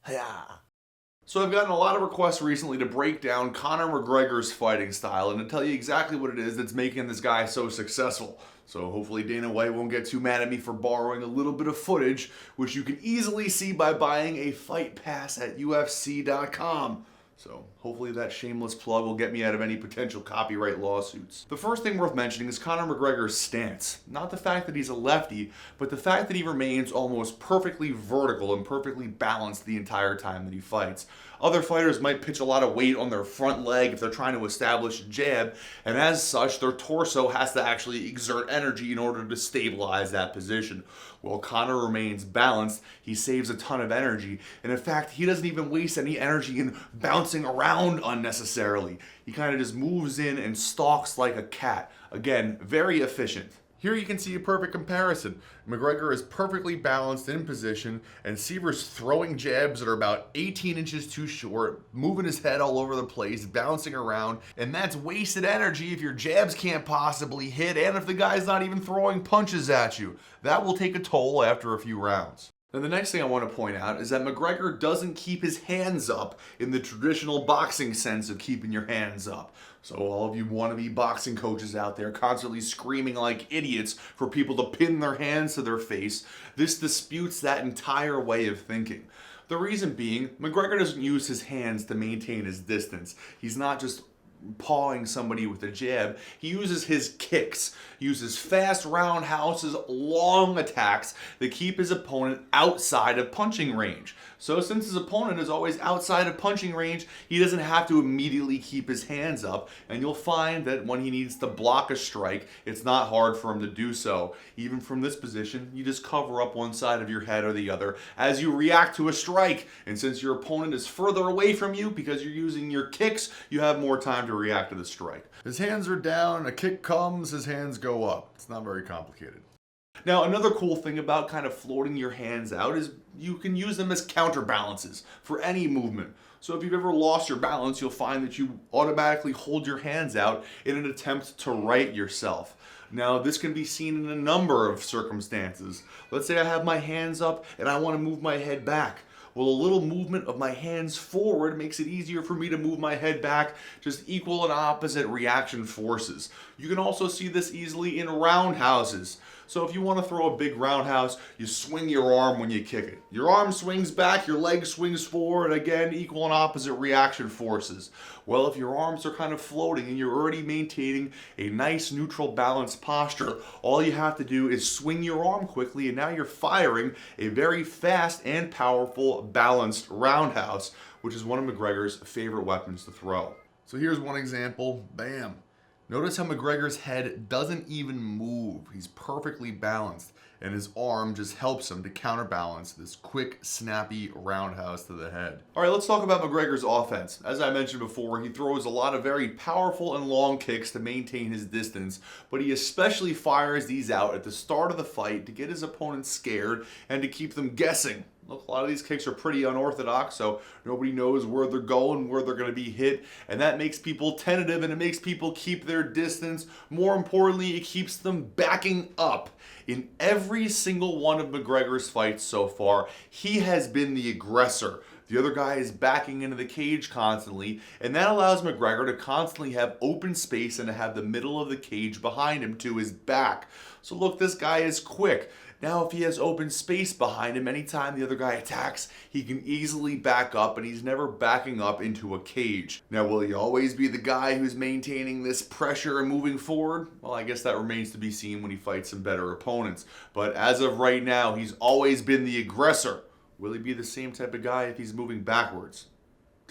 Yeah. So I've gotten a lot of requests recently to break down Conor McGregor's fighting style and to tell you exactly what it is that's making this guy so successful. So hopefully Dana White won't get too mad at me for borrowing a little bit of footage, which you can easily see by buying a fight pass at UFC.com. So hopefully that shameless plug will get me out of any potential copyright lawsuits. The first thing worth mentioning is Conor McGregor's stance. Not the fact that he's a lefty, but the fact that he remains almost perfectly vertical and perfectly balanced the entire time that he fights. Other fighters might pitch a lot of weight on their front leg if they're trying to establish a jab, and as such, their torso has to actually exert energy in order to stabilize that position. While Conor remains balanced, he saves a ton of energy, and in fact, he doesn't even waste any energy in bouncing around unnecessarily. He kind of just moves in and stalks like a cat. Again, very efficient. Here you can see a perfect comparison. McGregor is perfectly balanced in position, and Seaver's throwing jabs that are about 18 inches too short, moving his head all over the place, bouncing around, and that's wasted energy if your jabs can't possibly hit, and if the guy's not even throwing punches at you. That will take a toll after a few rounds. Now, the next thing I want to point out is that McGregor doesn't keep his hands up in the traditional boxing sense of keeping your hands up. So all of you wannabe boxing coaches out there constantly screaming like idiots for people to pin their hands to their face, this disputes that entire way of thinking. The reason being, McGregor doesn't use his hands to maintain his distance. He's not just pawing somebody with a jab. He uses his kicks, uses fast roundhouses, long attacks that keep his opponent outside of punching range. So since his opponent is always outside of punching range, he doesn't have to immediately keep his hands up, and you'll find that when he needs to block a strike, it's not hard for him to do so. Even from this position, you just cover up one side of your head or the other as you react to a strike. And since your opponent is further away from you because you're using your kicks, you have more time to react to the strike. His hands are down, a kick comes, his hands go up. It's not very complicated. Now, another cool thing about kind of floating your hands out is you can use them as counterbalances for any movement. So if you've ever lost your balance, you'll find that you automatically hold your hands out in an attempt to right yourself. Now, this can be seen in a number of circumstances. Let's say I have my hands up and I want to move my head back. Well, a little movement of my hands forward makes it easier for me to move my head back, just equal and opposite reaction forces. You can also see this easily in roundhouses. So if you want to throw a big roundhouse, you swing your arm when you kick it. Your arm swings back, your leg swings forward, again, equal and opposite reaction forces. Well, if your arms are kind of floating and you're already maintaining a nice neutral balanced posture, all you have to do is swing your arm quickly and now you're firing a very fast and powerful balanced roundhouse, which is one of McGregor's favorite weapons to throw. So here's one example, bam. Notice how McGregor's head doesn't even move. He's perfectly balanced, and his arm just helps him to counterbalance this quick, snappy roundhouse to the head. All right, let's talk about McGregor's offense. As I mentioned before, he throws a lot of very powerful and long kicks to maintain his distance, but he especially fires these out at the start of the fight to get his opponent scared and to keep them guessing. Look, a lot of these kicks are pretty unorthodox, so nobody knows where they're going, where they're going to be hit, and that makes people tentative and it makes people keep their distance. More importantly, it keeps them backing up. In every single one of McGregor's fights so far, he has been the aggressor. The other guy is backing into the cage constantly, and that allows McGregor to constantly have open space and to have the middle of the cage behind him to his back. So look, this guy is quick. Now, if he has open space behind him, anytime the other guy attacks, he can easily back up, and he's never backing up into a cage. Now, will he always be the guy who's maintaining this pressure and moving forward? Well, I guess that remains to be seen when he fights some better opponents. But as of right now, he's always been the aggressor. Will he be the same type of guy if he's moving backwards?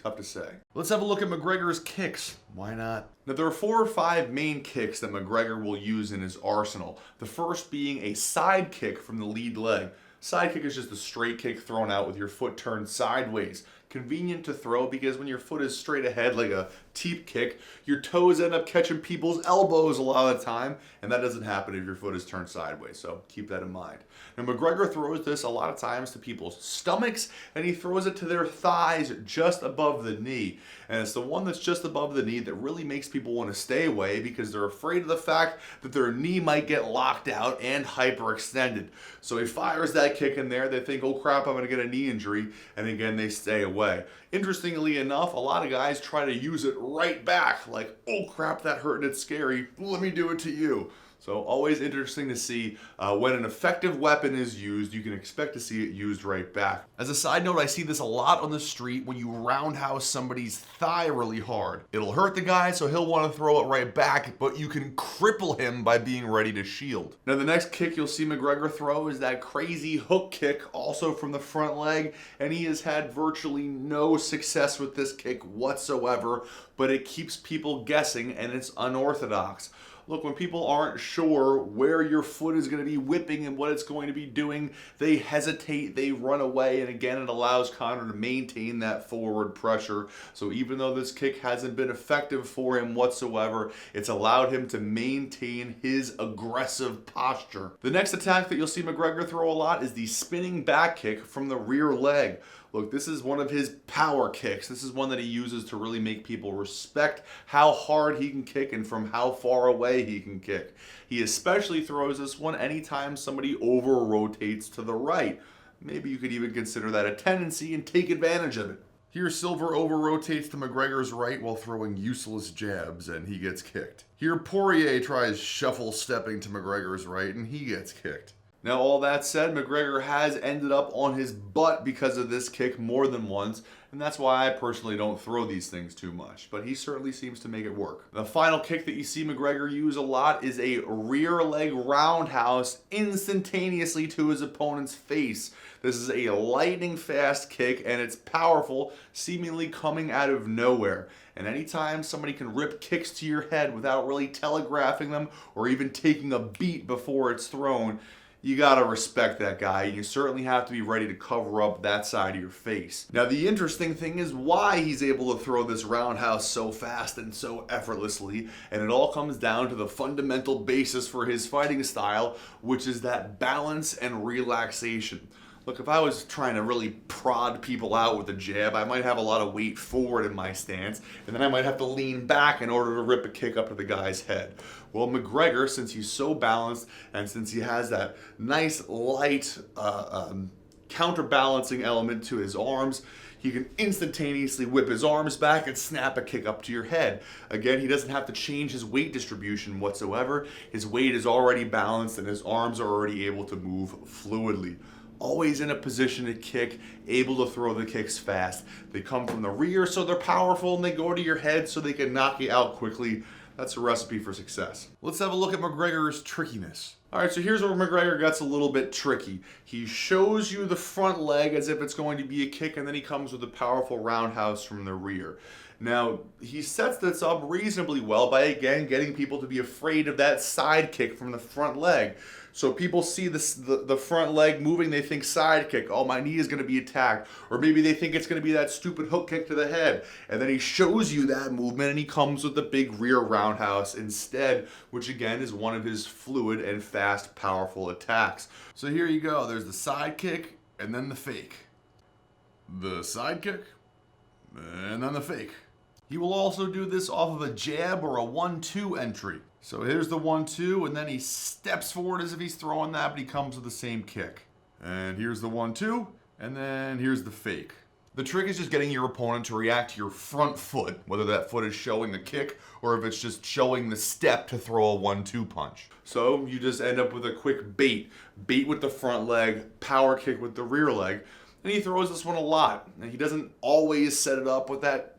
Tough to say. Let's have a look at McGregor's kicks. Why not? Now, there are 4 or 5 main kicks that McGregor will use in his arsenal. The first being a side kick from the lead leg. Side kick is just a straight kick thrown out with your foot turned sideways. Convenient to throw because when your foot is straight ahead like a teep kick, your toes end up catching people's elbows a lot of the time, and that doesn't happen if your foot is turned sideways, so keep that in mind. Now, McGregor throws this a lot of times to people's stomachs, and he throws it to their thighs just above the knee. And it's the one that's just above the knee that really makes people want to stay away because they're afraid of the fact that their knee might get locked out and hyperextended. So he fires that leg kick in there, they think, oh crap, I'm going to get a knee injury, and again, they stay away. Interestingly enough, a lot of guys try to use it right back, like, oh crap, that hurt and it's scary, let me do it to you. So always interesting to see when an effective weapon is used, you can expect to see it used right back. As a side note, I see this a lot on the street when you roundhouse somebody's thigh really hard. It'll hurt the guy, so he'll want to throw it right back, but you can cripple him by being ready to shield. Now the next kick you'll see McGregor throw is that crazy hook kick, also from the front leg, and he has had virtually no success with this kick whatsoever, but it keeps people guessing and it's unorthodox. Look, when people aren't sure where your foot is going to be whipping and what it's going to be doing, they hesitate, they run away, and again, it allows Conor to maintain that forward pressure. So even though this kick hasn't been effective for him whatsoever, it's allowed him to maintain his aggressive posture. The next attack that you'll see McGregor throw a lot is the spinning back kick from the rear leg. Look, this is one of his power kicks. This is one that he uses to really make people respect how hard he can kick and from how far away he can kick. He especially throws this one anytime somebody over-rotates to the right. Maybe you could even consider that a tendency and take advantage of it. Here, Silver over-rotates to McGregor's right while throwing useless jabs, and he gets kicked. Here, Poirier tries shuffle-stepping to McGregor's right, and he gets kicked. Now, all that said, McGregor has ended up on his butt because of this kick more than once, and that's why I personally don't throw these things too much, but he certainly seems to make it work. The final kick that you see McGregor use a lot is a rear leg roundhouse instantaneously to his opponent's face. This is a lightning fast kick, and it's powerful, seemingly coming out of nowhere. And anytime somebody can rip kicks to your head without really telegraphing them or even taking a beat before it's thrown, you gotta respect that guy. You certainly have to be ready to cover up that side of your face. Now, the interesting thing is why he's able to throw this roundhouse so fast and so effortlessly, and it all comes down to the fundamental basis for his fighting style, which is that balance and relaxation. Look, if I was trying to really prod people out with a jab, I might have a lot of weight forward in my stance, and then I might have to lean back in order to rip a kick up to the guy's head. Well, McGregor, since he's so balanced, and since he has that nice, light, counterbalancing element to his arms, he can instantaneously whip his arms back and snap a kick up to your head. Again, he doesn't have to change his weight distribution whatsoever. His weight is already balanced, and his arms are already able to move fluidly. Always in a position to kick, able to throw the kicks fast. They come from the rear, so they're powerful, and they go to your head so they can knock you out quickly. That's a recipe for success. Let's have a look at McGregor's trickiness. All right, so here's where McGregor gets a little bit tricky. He shows you the front leg as if it's going to be a kick, and then he comes with a powerful roundhouse from the rear. Now, he sets this up reasonably well by, again, getting people to be afraid of that side kick from the front leg. So people see the front leg moving, they think side kick, oh, my knee is going to be attacked. Or maybe they think it's going to be that stupid hook kick to the head. And then he shows you that movement, and he comes with the big rear roundhouse instead, which again is one of his fluid and fast, powerful attacks. So here you go. There's the side kick, and then the fake. The side kick, and then the fake. He will also do this off of a jab or a 1-2 entry. So here's the 1-2, and then he steps forward as if he's throwing that, but he comes with the same kick. And here's the 1-2, and then here's the fake. The trick is just getting your opponent to react to your front foot, whether that foot is showing the kick or if it's just showing the step to throw a 1-2 punch. So you just end up with a quick bait. Bait with the front leg, power kick with the rear leg. And he throws this one a lot. And he doesn't always set it up with that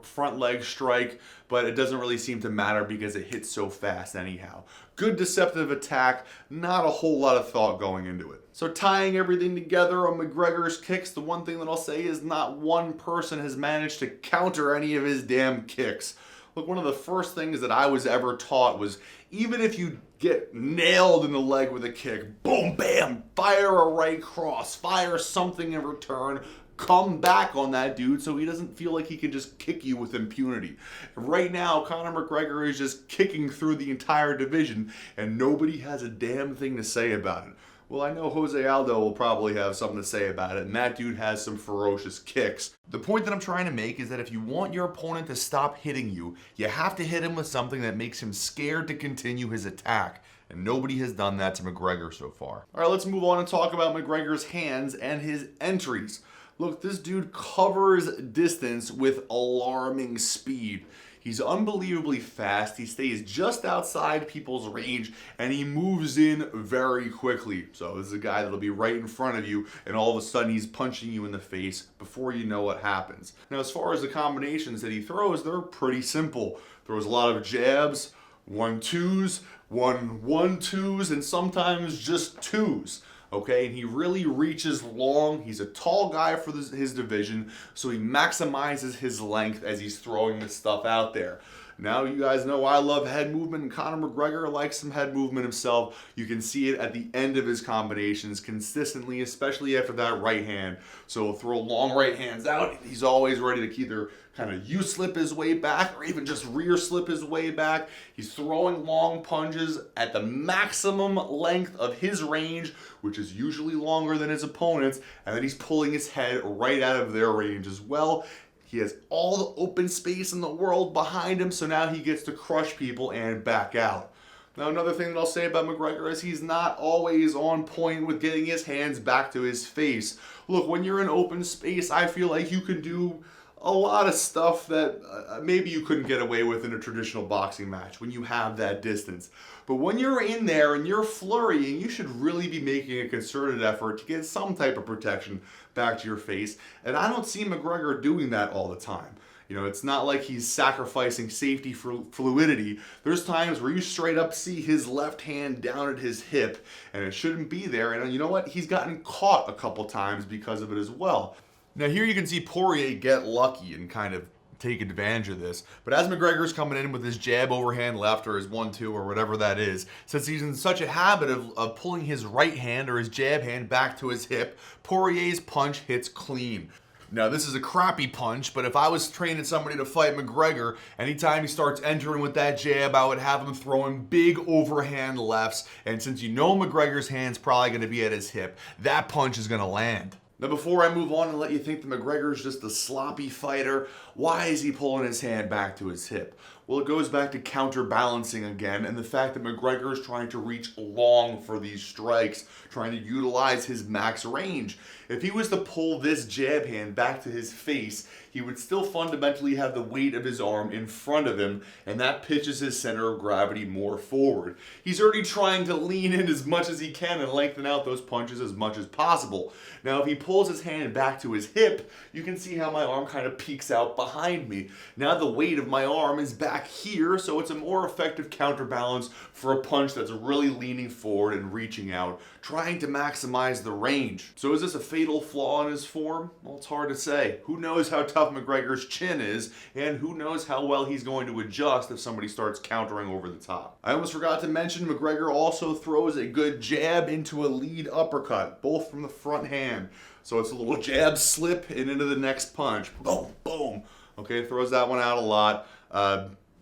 front leg strike, but it doesn't really seem to matter because it hits so fast anyhow. Good deceptive attack, not a whole lot of thought going into it. So tying everything together on McGregor's kicks, the one thing that I'll say is not one person has managed to counter any of his damn kicks. Look, one of the first things that I was ever taught was even if you get nailed in the leg with a kick, boom, bam, fire a right cross, fire something in return, come back on that dude so he doesn't feel like he can just kick you with impunity. Right now, Conor McGregor is just kicking through the entire division, and nobody has a damn thing to say about it. Well, I know Jose Aldo will probably have something to say about it, and that dude has some ferocious kicks. The point that I'm trying to make is that if you want your opponent to stop hitting you, you have to hit him with something that makes him scared to continue his attack. and nobody has done that to McGregor so far. All right, let's move on and talk about McGregor's hands and his entries. Look, this dude covers distance with alarming speed. He's unbelievably fast. He stays just outside people's range and he moves in very quickly. So this is a guy that'll be right in front of you and all of a sudden he's punching you in the face before you know what happens. Now, as far as the combinations that he throws, they're pretty simple. Throws a lot of jabs, 1-2s, 1-1-2s, and sometimes just 2s. Okay, and he really reaches long. He's a tall guy for his division, so he maximizes his length as he's throwing this stuff out there. Now, you guys know I love head movement, and Conor McGregor likes some head movement himself. You can see it at the end of his combinations consistently, especially after that right hand. So he'll throw long right hands out. He's always ready to either kind of U-slip his way back or even just rear slip his way back. He's throwing long punches at the maximum length of his range, which is usually longer than his opponent's, and then he's pulling his head right out of their range as well. He has all the open space in the world behind him, so now he gets to crush people and back out. Now, another thing that I'll say about McGregor is he's not always on point with getting his hands back to his face. Look, when you're in open space, I feel like you can do a lot of stuff that maybe you couldn't get away with in a traditional boxing match when you have that distance. But when you're in there and you're flurrying, you should really be making a concerted effort to get some type of protection back to your face. And I don't see McGregor doing that all the time. You know, it's not like he's sacrificing safety for fluidity. There's times where you straight up see his left hand down at his hip, and it shouldn't be there. And you know what? He's gotten caught a couple times because of it as well. Now here you can see Poirier get lucky and kind of take advantage of this. But as McGregor's coming in with his jab overhand left or his 1-2 or whatever that is, since he's in such a habit of pulling his right hand or his jab hand back to his hip, Poirier's punch hits clean. Now, this is a crappy punch, but if I was training somebody to fight McGregor, anytime he starts entering with that jab, I would have him throwing big overhand lefts. And since you know McGregor's hand's probably going to be at his hip, that punch is going to land. Now, before I move on and let you think that McGregor's just a sloppy fighter, why is he pulling his hand back to his hip? Well, it goes back to counterbalancing again and the fact that McGregor is trying to reach long for these strikes, trying to utilize his max range. If he was to pull this jab hand back to his face, he would still fundamentally have the weight of his arm in front of him, and that pitches his center of gravity more forward. He's already trying to lean in as much as he can and lengthen out those punches as much as possible. Now, if he pulls his hand back to his hip, you can see how my arm kind of peeks out behind me. Now the weight of my arm is back here, so it's a more effective counterbalance for a punch that's really leaning forward and reaching out, trying to maximize the range. So is this a fatal flaw in his form? Well, it's hard to say. Who knows how tough McGregor's chin is, and who knows how well he's going to adjust if somebody starts countering over the top. I almost forgot to mention McGregor also throws a good jab into a lead uppercut, both from the front hand. So it's a little jab slip and into the next punch. Boom, boom. Okay, throws that one out a lot.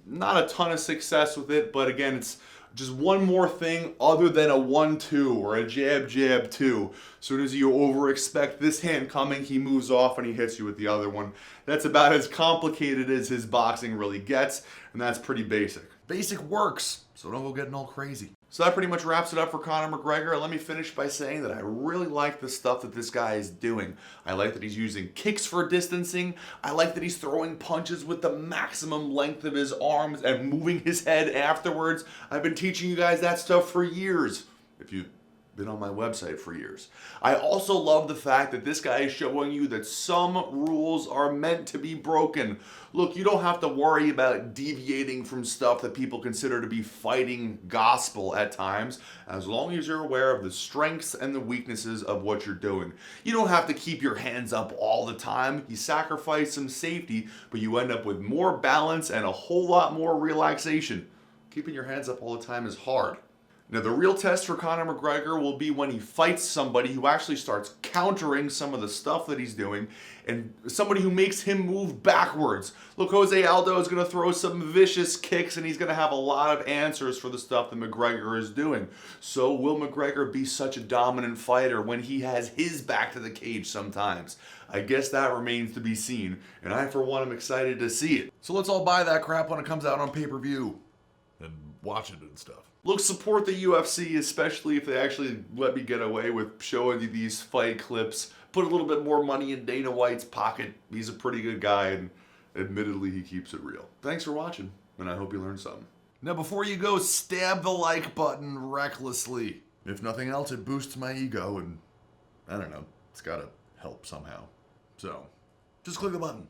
Not a ton of success with it, but again, it's just one more thing other than a 1-2 or a jab, jab, 2. As soon as you over-expect this hand coming, he moves off and he hits you with the other one. That's about as complicated as his boxing really gets, and that's pretty basic. Basic works, so don't go getting all crazy. So that pretty much wraps it up for Conor McGregor. Let me finish by saying that I really like the stuff that this guy is doing. I like that he's using kicks for distancing. I like that he's throwing punches with the maximum length of his arms and moving his head afterwards. I've been teaching you guys that stuff for years, if you've been on my website for years. I also love the fact that this guy is showing you that some rules are meant to be broken. Look, you don't have to worry about deviating from stuff that people consider to be fighting gospel at times, as long as you're aware of the strengths and the weaknesses of what you're doing. You don't have to keep your hands up all the time. You sacrifice some safety, but you end up with more balance and a whole lot more relaxation. Keeping your hands up all the time is hard. Now, the real test for Conor McGregor will be when he fights somebody who actually starts countering some of the stuff that he's doing, and somebody who makes him move backwards. Look, Jose Aldo is going to throw some vicious kicks, and he's going to have a lot of answers for the stuff that McGregor is doing. So will McGregor be such a dominant fighter when he has his back to the cage sometimes? I guess that remains to be seen, and I, for one, am excited to see it. So let's all buy that crap when it comes out on pay-per-view. And watch it and stuff. Look, support the UFC, especially if they actually let me get away with showing you these fight clips. Put a little bit more money in Dana White's pocket. He's a pretty good guy, and admittedly, he keeps it real. Thanks for watching, and I hope you learned something. Now, before you go, stab the like button recklessly. If nothing else, it boosts my ego, and I don't know, it's gotta help somehow. So, just click the button.